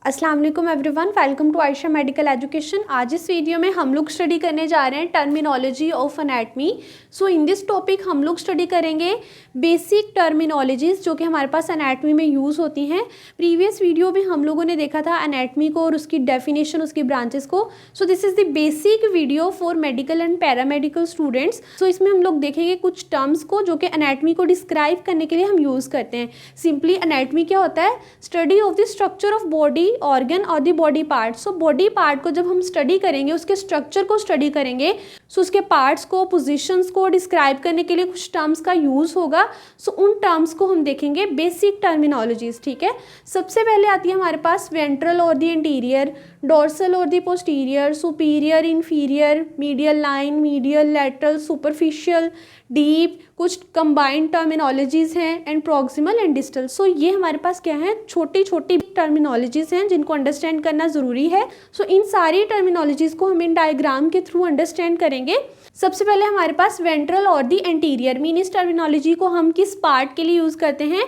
अस्सलाम वालेकुम everyone, welcome to Ayesha medical education. आज इस वीडियो में हम लोग स्टडी करने जा रहे हैं terminology of anatomy. So in this topic हम लोग स्टडी करेंगे बेसिक टर्मिनोलॉजीज जो कि हमारे पास एनाटमी में यूज़ होती हैं। प्रीवियस वीडियो में हम लोगों ने देखा था एनाटमी को और उसकी डेफिनेशन, उसकी ब्रांचेस को। So this is the basic video for medical and paramedical students. सो इसमें हम लोग देखेंगे कुछ टर्म्स को जो कि एनाटमी को डिस्क्राइब करने के लिए हम यूज़ करते हैं। सिंपली एनाटमी क्या होता है? Study of the structure of body, organ और the body part. So body part को जब हम स्टडी करेंगे, उसके स्ट्रक्चर को स्टडी करेंगे, सो उसके पार्ट्स को, पोजीशंस को डिस्क्राइब करने के लिए कुछ टर्म्स का यूज़ होगा। सो उन टर्म्स को हम देखेंगे बेसिक टर्मिनोलॉजीज। ठीक है, सबसे पहले आती है हमारे पास वेंट्रल और दी इंटीरियर, डोर्सल और the posterior, superior, inferior, medial line, medial, lateral, superficial, deep, कुछ कंबाइंड टर्मिनोलॉजीज हैं, and proximal and distal. So ये हमारे पास क्या है, छोटी छोटी टर्मिनोलॉजीज हैं जिनको अंडरस्टैंड करना ज़रूरी है। सो इन सारी टर्मिनोलॉजीज को हम इन डायग्राम के थ्रू अंडरस्टैंड करेंगे। सबसे पहले हमारे पास वेंट्रल और दी एंटीरियर, मीन इस टर्मिनोलॉजी को हम किस पार्ट के लिए यूज़ करते हैं?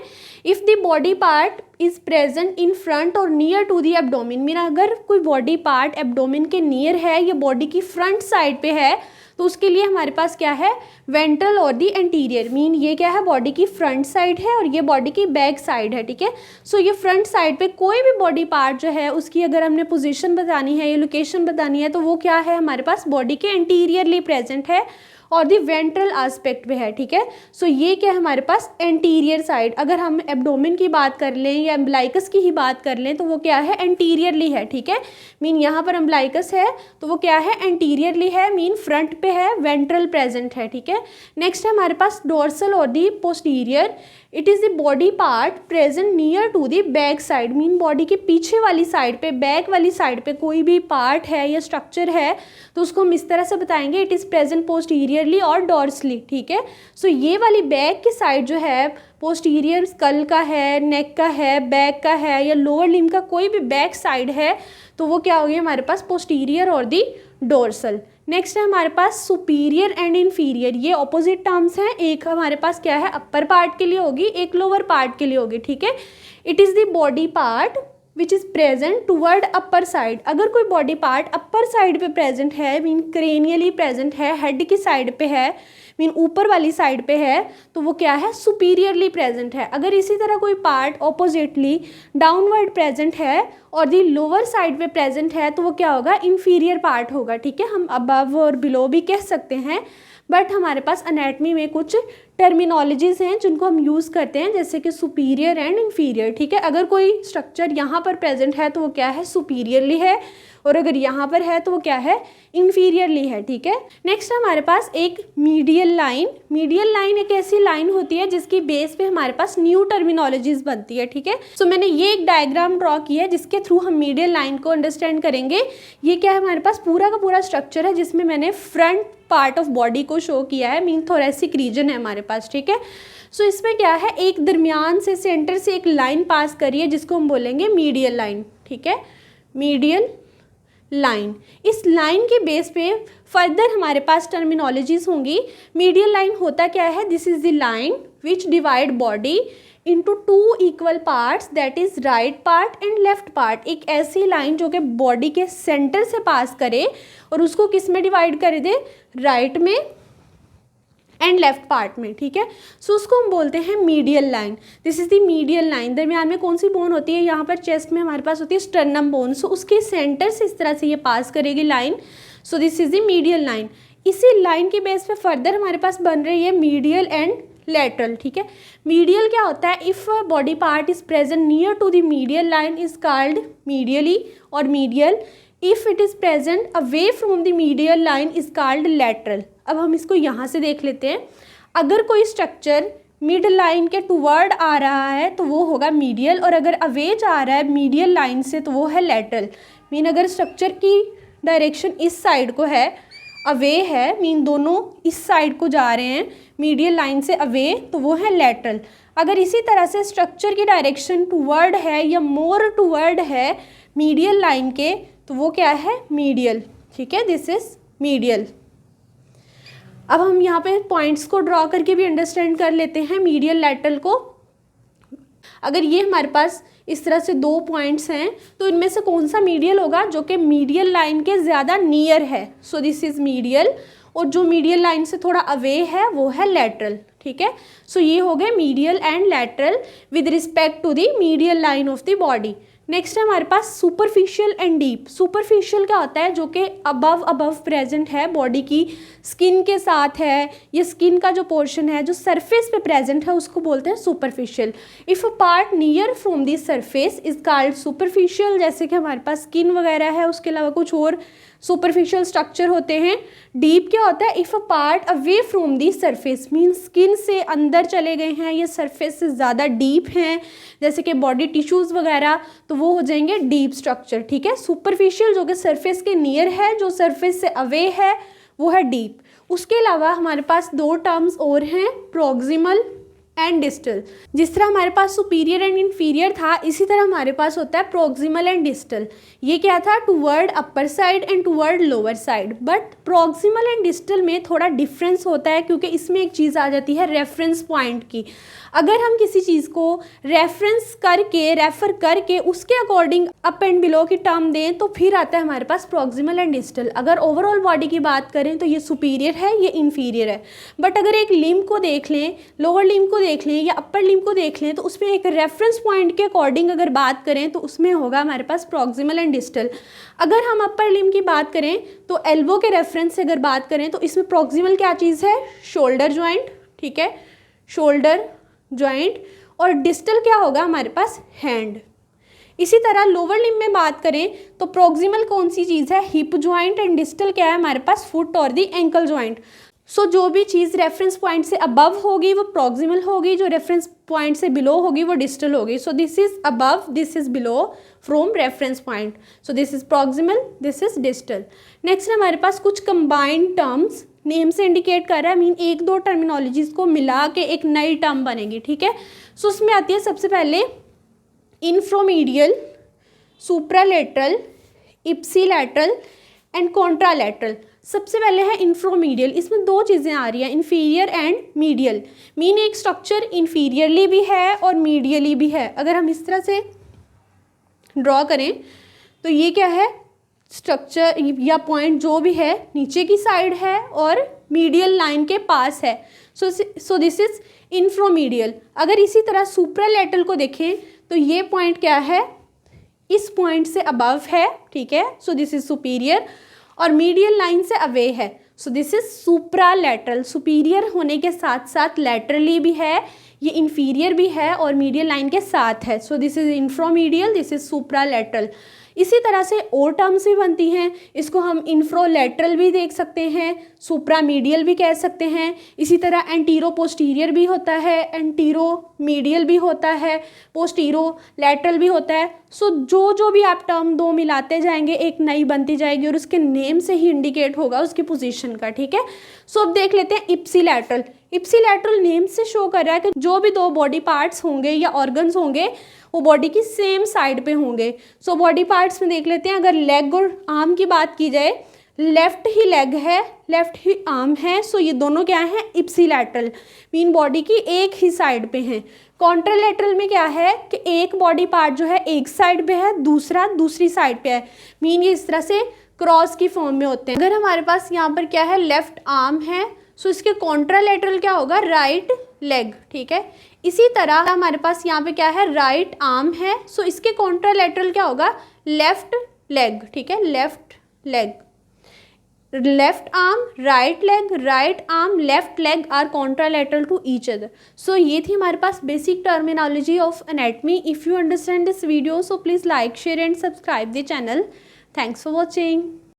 If the body part is present in front और near to the abdomen, mean अगर कोई बॉडी पार्ट एब्डोमिन के नियर है या बॉडी की फ्रंट साइड पे है तो उसके लिए हमारे पास क्या है, वेंट्रल और दी एंटीरियर। मीन ये क्या है, बॉडी की फ्रंट साइड है और ये बॉडी की बैक साइड है। ठीक है, सो ये फ्रंट साइड पे कोई भी बॉडी पार्ट जो है उसकी अगर हमने पोजीशन बतानी है या लोकेशन बतानी है तो वो क्या है, हमारे पास बॉडी के एंटीरियरली प्रेजेंट है और दी वेंट्रल आस्पेक्ट पे है। ठीक है, सो ये क्या है हमारे पास एंटीरियर साइड। अगर हम एब्डोमेन की बात कर लें या एम्ब्लाइकस की ही बात कर लें तो वो क्या है, एंटीरियरली है। ठीक है, मीन यहाँ पर एम्ब्लाइकस है तो वो क्या है, एंटीरियरली है, मीन फ्रंट पे है, वेंट्रल प्रेजेंट है। ठीक है, नेक्स्ट है हमारे पास डोर्सल और the posterior. It is the body part present near to the back side, mean body के पीछे वाली साइड पे, बैक वाली साइड पे कोई भी पार्ट है या स्ट्रक्चर है तो उसको हम इस तरह से बताएंगे, इट इज़ प्रेजेंट पोस्टीरियरली और डॉर्सली। ठीक है, सो ये वाली बैक की साइड जो है, पोस्टीरियर स्कल का है, नेक का है, बैक का है या लोअर लिम का कोई भी बैक साइड है तो वो क्या होगी हमारे पास, पोस्टीरियर और दी डोर्सल। नेक्स्ट है हमारे पास सुपीरियर एंड इन्फीरियर, ये ऑपोजिट टर्म्स हैं। एक हमारे पास क्या है, अपर पार्ट के लिए होगी, एक लोअर पार्ट के लिए होगी। ठीक है, it is the body part which is present toward upper side. अगर कोई बॉडी पार्ट अपर साइड पे प्रेजेंट है, मीन क्रेनियली प्रेजेंट है, हेड की साइड पे है, मीन ऊपर वाली साइड पे है तो वो क्या है, सुपीरियरली प्रेजेंट है। अगर इसी तरह कोई पार्ट ऑपोजिटली डाउनवर्ड प्रेजेंट है और दी लोअर साइड पे प्रेजेंट है तो वो क्या होगा, इंफीरियर पार्ट होगा। ठीक है, हम अबव और बिलो भी कह सकते हैं, बट हमारे पास एनाटमी में कुछ टर्मिनोलॉजीज हैं जिनको हम यूज़ करते हैं, जैसे कि सुपीरियर एंड इन्फीरियर। ठीक है, अगर कोई स्ट्रक्चर यहाँ पर प्रेजेंट है तो वो क्या है, सुपीरियरली है, और अगर यहाँ पर है तो वो क्या है, इन्फीरियरली है। ठीक है, नेक्स्ट हमारे पास एक मीडियल लाइन। मीडियल लाइन एक ऐसी लाइन होती है जिसकी बेस पे हमारे पास न्यू टर्मिनोलॉजीज बनती है। ठीक है, सो मैंने ये एक डायग्राम ड्रॉ किया है जिसके थ्रू हम मीडियल लाइन को अंडरस्टैंड करेंगे। ये क्या है, हमारे पास पूरा का पूरा स्ट्रक्चर है जिसमें मैंने फ्रंट पार्ट ऑफ बॉडी को शो किया है, मीन थोरेसिक रीजन है हमारे पास। ठीक है, सो इसमें क्या है, एक दरमियान से, सेंटर से एक लाइन पास करी है जिसको हम बोलेंगे मीडियल लाइन। ठीक है, मीडियल लाइन, इस लाइन के बेस पे फर्दर हमारे पास टर्मिनोलॉजीज होंगी। मीडियल लाइन होता क्या है, this is the line which divide body into two equal parts, that is right part and left part. एक ऐसी लाइन जो कि बॉडी के सेंटर से पास करे और उसको किस में डिवाइड कर दे, राइट में एंड लेफ्ट पार्ट में। ठीक है, सो उसको हम बोलते हैं medial line. This is the medial line. दरमियान में कौन सी बोन होती है, यहाँ पर चेस्ट में हमारे पास होती है स्टर्नम बोन। सो उसके सेंटर से इस तरह से ये पास करेगी line. So this is the medial line. इसी लाइन के बेस पे फर्दर हमारे पास बन रही है मीडियल एंड लेटरल। ठीक है, मीडियल क्या होता है, if body part is present near to the medial line is called medially और medial, if it is present away from the medial line is called lateral. अब हम इसको यहाँ से देख लेते हैं। अगर कोई स्ट्रक्चर मिड लाइन के टूवर्ड आ रहा है तो वो होगा मीडियल, और अगर अवे जा रहा है मीडियल लाइन से तो वो है लेटरल। मीन अगर स्ट्रक्चर की डायरेक्शन इस साइड को है, अवे है, मीन दोनों इस साइड को जा रहे हैं मीडियल लाइन से अवे, तो वो है लेटरल। अगर इसी तरह से स्ट्रक्चर की डायरेक्शन टूवर्ड है या मोर टूवर्ड है मीडियल लाइन के तो वो क्या है, मीडियल। ठीक है, दिस इज मीडियल। अब हम यहाँ पे पॉइंट्स को ड्रॉ करके भी अंडरस्टैंड कर लेते हैं मीडियल लैटरल को। अगर ये हमारे पास इस तरह से 2 पॉइंट्स हैं, तो इनमें से कौन सा मीडियल होगा, जो कि मीडियल लाइन के ज़्यादा नियर है, सो दिस इज़ मीडियल, और जो मीडियल लाइन से थोड़ा अवे है वो है लैटरल, ठीक है। सो ये हो गए medial and lateral with respect to the medial line of the body. Next है हमारे पास सुपरफिशियल एंड डीप। सुपरफिशियल क्या होता है, जो कि अबव प्रेजेंट है, बॉडी की स्किन के साथ है, ये स्किन का जो पोर्शन है जो सरफेस पे प्रेजेंट है उसको बोलते हैं superficial. If a part near from the surface is called superficial, जैसे कि हमारे पास स्किन वगैरह है, उसके अलावा कुछ और सुपरफिशियल स्ट्रक्चर होते हैं। डीप क्या होता है, if a part away from the surface, mean skin से अंदर चले गए हैं, ये सरफेस से ज़्यादा डीप हैं, जैसे कि बॉडी टिश्यूज़ वगैरह, तो वो हो जाएंगे डीप स्ट्रक्चर, ठीक है। सुपरफिशियल जो कि सरफेस के नियर है, जो सरफेस से अवे है, वो है डीप। उसके अलावा हमारे पास 2 टर्म्स और हैं, प्रॉक्सिमल एंड डिस्टल। जिस तरह हमारे पास सुपीरियर एंड इन्फीरियर था, इसी तरह हमारे पास होता है प्रॉक्सिमल एंड डिस्टल। ये क्या था, toward upper side and toward lower side. But proximal and distal में थोड़ा डिफरेंस होता है, क्योंकि इसमें एक चीज़ आ जाती है रेफरेंस पॉइंट की। अगर हम किसी चीज़ को रेफर करके उसके अकॉर्डिंग अप एंड बिलो की टर्म दें, तो फिर आता है हमारे पास प्रॉक्सिमल एंड डिस्टल। अगर ओवरऑल बॉडी की बात करें तो ये सुपीरियर है, ये इन्फीरियर है। बट अगर एक लिम्ब को देख लें, लोअर लिम्ब को देख लें या अपर लिम्ब को देख लें, तो उसमें एक रेफरेंस पॉइंट के अकॉर्डिंग अगर बात करें तो उसमें होगा हमारे पास प्रॉक्सिमल एंड डिस्टल। अगर हम अपर लिम्ब की बात करें तो एल्बो के रेफरेंस से अगर बात करें तो इसमें प्रॉक्सिमल क्या चीज़ है, शोल्डर जॉइंट, ठीक है, शोल्डर जॉइंट। और डिस्टल क्या होगा हमारे पास, हैंड। इसी तरह लोअर लिम्ब में बात करें तो प्रॉक्सिमल कौन सी चीज़ है, हिप जॉइंट, एंड डिस्टल क्या है हमारे पास, फुट और दी एंकल जॉइंट। सो जो भी चीज़ रेफरेंस पॉइंट से अबव होगी वो प्रॉक्सिमल होगी, जो रेफरेंस पॉइंट से बिलो होगी वो डिस्टल होगी। सो this is above, this is below from reference point. So this is proximal, this is distal. Next हमारे पास कुछ कंबाइंड टर्म्स, नेम से इंडिकेट कर रहा है, मीन 1-2 टर्मिनोलॉजीज को मिला के एक नई टर्म बनेगी, ठीक है। सो उसमें आती है सबसे पहले इंफ्रोमीडियल, सुप्रालेटरल, इप्सीलैटरल एंड कॉन्ट्रालैटरल। सबसे पहले है इंफ्रोमीडियल। इसमें 2 चीज़ें आ रही हैं, इन्फीरियर एंड मीडियल। मीन एक स्ट्रक्चर इन्फीरियरली भी है और मीडियली भी है। अगर हम इस तरह से ड्रॉ करें तो ये क्या है, स्ट्रक्चर या पॉइंट जो भी है नीचे की साइड है और मीडियल लाइन के पास है। So this is inferomedial. अगर इसी तरह सुप्रालैटरल को देखें तो ये पॉइंट क्या है, इस पॉइंट से अबव है, ठीक है। सो दिस इज सुपीरियर और मीडियल लाइन से अवे है। So this is supralateral. Superior होने के साथ साथ लैटरली भी है, ये इन्फीरियर भी है और मीडियल लाइन के साथ है। So this is inferomedial, this is supralateral. इसी तरह से और टर्म्स भी बनती हैं, इसको हम इंफ्रोलैटरल भी देख सकते हैं, सुप्रामीडियल भी कह सकते हैं। इसी तरह एंटीरो पोस्टीरियर भी होता है, एंटीरो मीडियल भी होता है, पोस्टीरो लैटरल भी होता है। सो जो भी आप टर्म 2 मिलाते जाएंगे एक नई बनती जाएगी और उसके नेम से ही इंडिकेट होगा उसकी पोजीशन का, ठीक है। सो अब देख लेते हैं इप्सीलैटरल। इप्सीलैटरल नेम से शो कर रहा है कि जो भी 2 बॉडी पार्ट्स होंगे या ऑर्गन्स होंगे वो बॉडी की सेम साइड पे होंगे। सो बॉडी पार्ट्स में देख लेते हैं, अगर लेग और आर्म की बात की जाए, लेफ्ट ही लेग है, लेफ्ट ही आर्म है, सो ये दोनों क्या हैं, इप्सीलैटरल, मीन बॉडी की एक ही साइड पे हैं। कॉन्ट्रालैटरल में क्या है कि एक बॉडी पार्ट जो है एक साइड पे है, दूसरा दूसरी साइड पे है, मीन ये इस तरह से क्रॉस की फॉर्म में होते हैं। अगर हमारे पास यहाँ पर क्या है, लेफ्ट आर्म है, सो इसके कॉन्ट्रालैटरल क्या होगा, राइट लेग, ठीक है। इसी तरह हमारे पास यहाँ पे क्या है, राइट आर्म है, सो इसके कॉन्ट्रालैटरल क्या होगा, लेफ्ट लेग, ठीक है, left leg. Left arm, right leg, right arm, left leg are contralateral to each other. So ये थी हमारे पास basic terminology of anatomy. If you understand this video so please like, share and subscribe the channel. Thanks for watching.